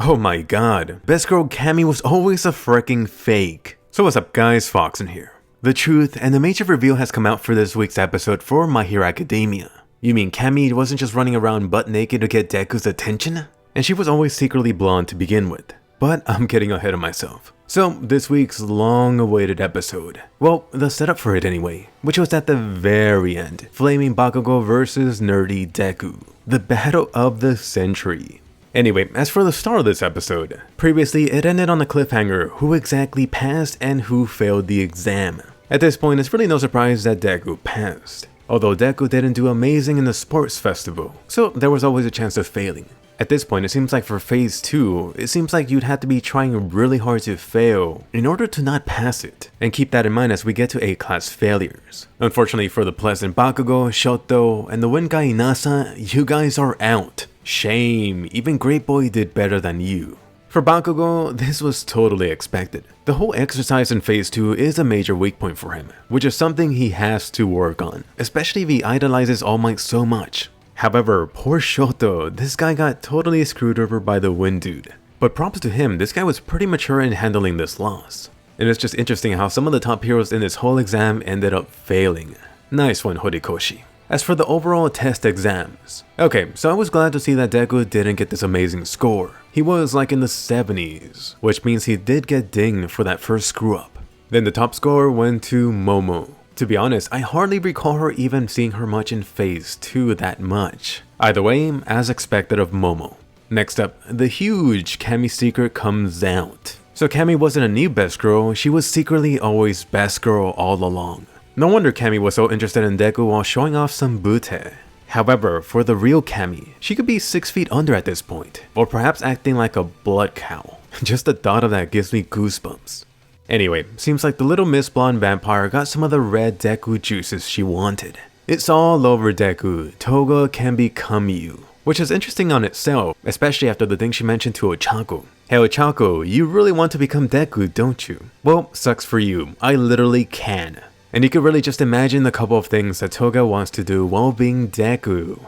Oh my god, best girl CAMIE was always a freaking fake. So what's up guys, Foxen here. The truth and the major reveal has come out for this week's episode for My Hero Academia. You mean CAMIE wasn't just running around butt naked to get Deku's attention? And she was always secretly blonde to begin with. But I'm getting ahead of myself. So this week's long-awaited episode, well, the setup for it anyway, which was at the very end, flaming Bakugo versus nerdy Deku, the battle of the century. Anyway, as for the start of this episode, previously it ended on a cliffhanger who exactly passed and who failed the exam. At this point, it's really no surprise that Deku passed, although Deku didn't do amazing in the sports festival, so there was always a chance of failing. At this point, it seems like for phase 2, it seems like you'd have to be trying really hard to fail in order to not pass it, and keep that in mind as we get to A-class failures. Unfortunately for the pleasant Bakugo, Shoto, and the wind guy Inasa, you guys are out. Shame, even Great Boy did better than you. For Bakugo, this was totally expected. The whole exercise in phase 2 is a major weak point for him, which is something he has to work on, especially if he idolizes All Might so much. However, poor Shoto, this guy got totally screwed over by the wind dude. But props to him, this guy was pretty mature in handling this loss. And it's just interesting how some of the top heroes in this whole exam ended up failing. Nice one, Horikoshi. As for the overall test exams, okay, so I was glad to see that Deku didn't get this amazing score. He was like in the 70s, which means he did get dinged for that first screw up. Then the top score went to Momo. To be honest, I hardly recall her even seeing her much in phase 2 that much. Either way, as expected of Momo. Next up, the huge CAMIE secret comes out. So CAMIE wasn't a new best girl, she was secretly always best girl all along. No wonder CAMIE was so interested in Deku while showing off some booty. However, for the real CAMIE, she could be 6 feet under at this point, or perhaps acting like a blood cow. Just the thought of that gives me goosebumps. Anyway, seems like the little Miss Blonde Vampire got some of the red Deku juices she wanted. It's all over Deku, Toga can become you. Which is interesting on itself, especially after the thing she mentioned to Ochako. Hey Ochako, you really want to become Deku, don't you? Well, sucks for you, I literally can. And you could really just imagine the couple of things that Toga wants to do while being Deku.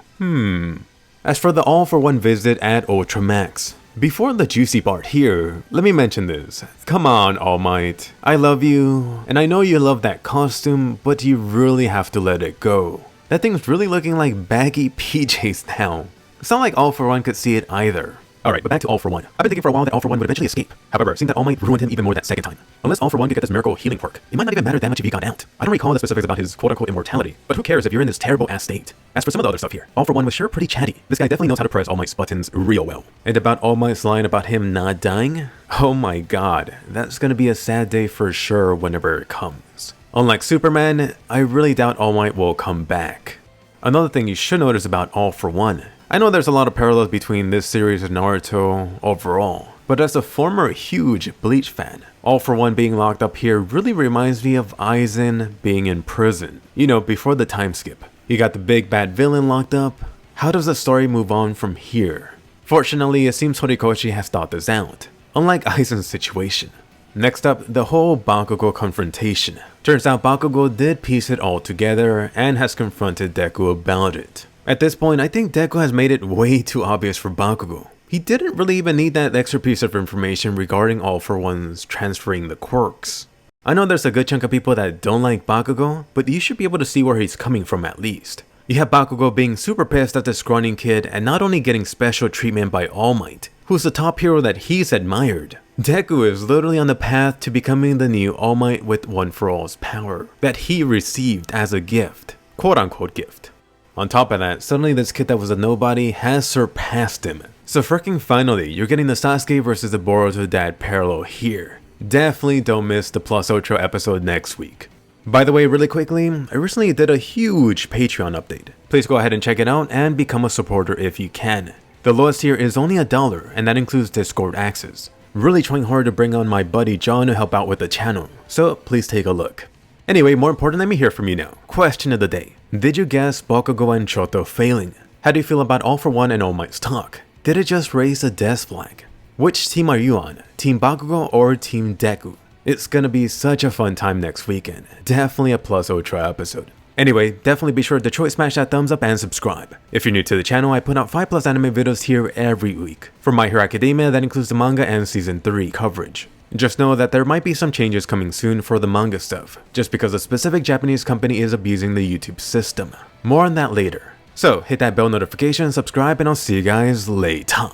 As for the all-for-one visit at Ultramax, before the juicy part here, let me mention this. Come on, All Might. I love you, and I know you love that costume, but you really have to let it go. That thing's really looking like baggy PJs now. It's not like All for One could see it either. Alright, but back to All for One. I've been thinking for a while that All for One would eventually escape. However, seeing that All Might ruined him even more that second time. Unless All for One could get this miracle healing quirk, it might not even matter that much if he got out. I don't recall the specifics about his quote-unquote immortality, but who cares if you're in this terrible ass state. As for some of the other stuff here, All for One was sure pretty chatty. This guy definitely knows how to press All Might's buttons real well. And about All Might's line about him not dying? Oh my god, that's gonna be a sad day for sure whenever it comes. Unlike Superman, I really doubt All Might will come back. Another thing you should notice about All for One. I know there's a lot of parallels between this series and Naruto overall, but as a former huge Bleach fan, All for One being locked up here really reminds me of Aizen being in prison. You know, before the time skip. You got the big bad villain locked up. How does the story move on from here? Fortunately, it seems Horikoshi has thought this out, unlike Aizen's situation. Next up, the whole Bakugo confrontation. Turns out Bakugo did piece it all together and has confronted Deku about it. At this point, I think Deku has made it way too obvious for Bakugo. He didn't really even need that extra piece of information regarding All for One's transferring the quirks. I know there's a good chunk of people that don't like Bakugo, but you should be able to see where he's coming from at least. You have Bakugo being super pissed at the scrawny kid and not only getting special treatment by All Might, who's the top hero that he's admired. Deku is literally on the path to becoming the new All Might with One for All's power that he received as a gift, quote unquote gift. On top of that, suddenly this kid that was a nobody has surpassed him. So freaking finally, you're getting the Sasuke versus the Boruto dad parallel here. Definitely don't miss the Plus Ultra episode next week. By the way, really quickly, I recently did a huge Patreon update. Please go ahead and check it out and become a supporter if you can. The lowest tier is only $1 and that includes Discord access. Really trying hard to bring on my buddy John to help out with the channel, so please take a look. Anyway, more important, let me hear from you now. Question of the day. Did you guess Bakugo and Shoto failing? How do you feel about All for One and All Might's talk? Did it just raise a death flag? Which team are you on? Team Bakugo or Team Deku? It's gonna be such a fun time next weekend. Definitely a Plus Ultra episode. Anyway, definitely be sure to smash that thumbs up and subscribe. If you're new to the channel, I put out 5+ anime videos here every week. For My Hero Academia, that includes the manga and season 3 coverage. Just know that there might be some changes coming soon for the manga stuff, just because a specific Japanese company is abusing the YouTube system. More on that later. So hit that bell notification, subscribe, and I'll see you guys later.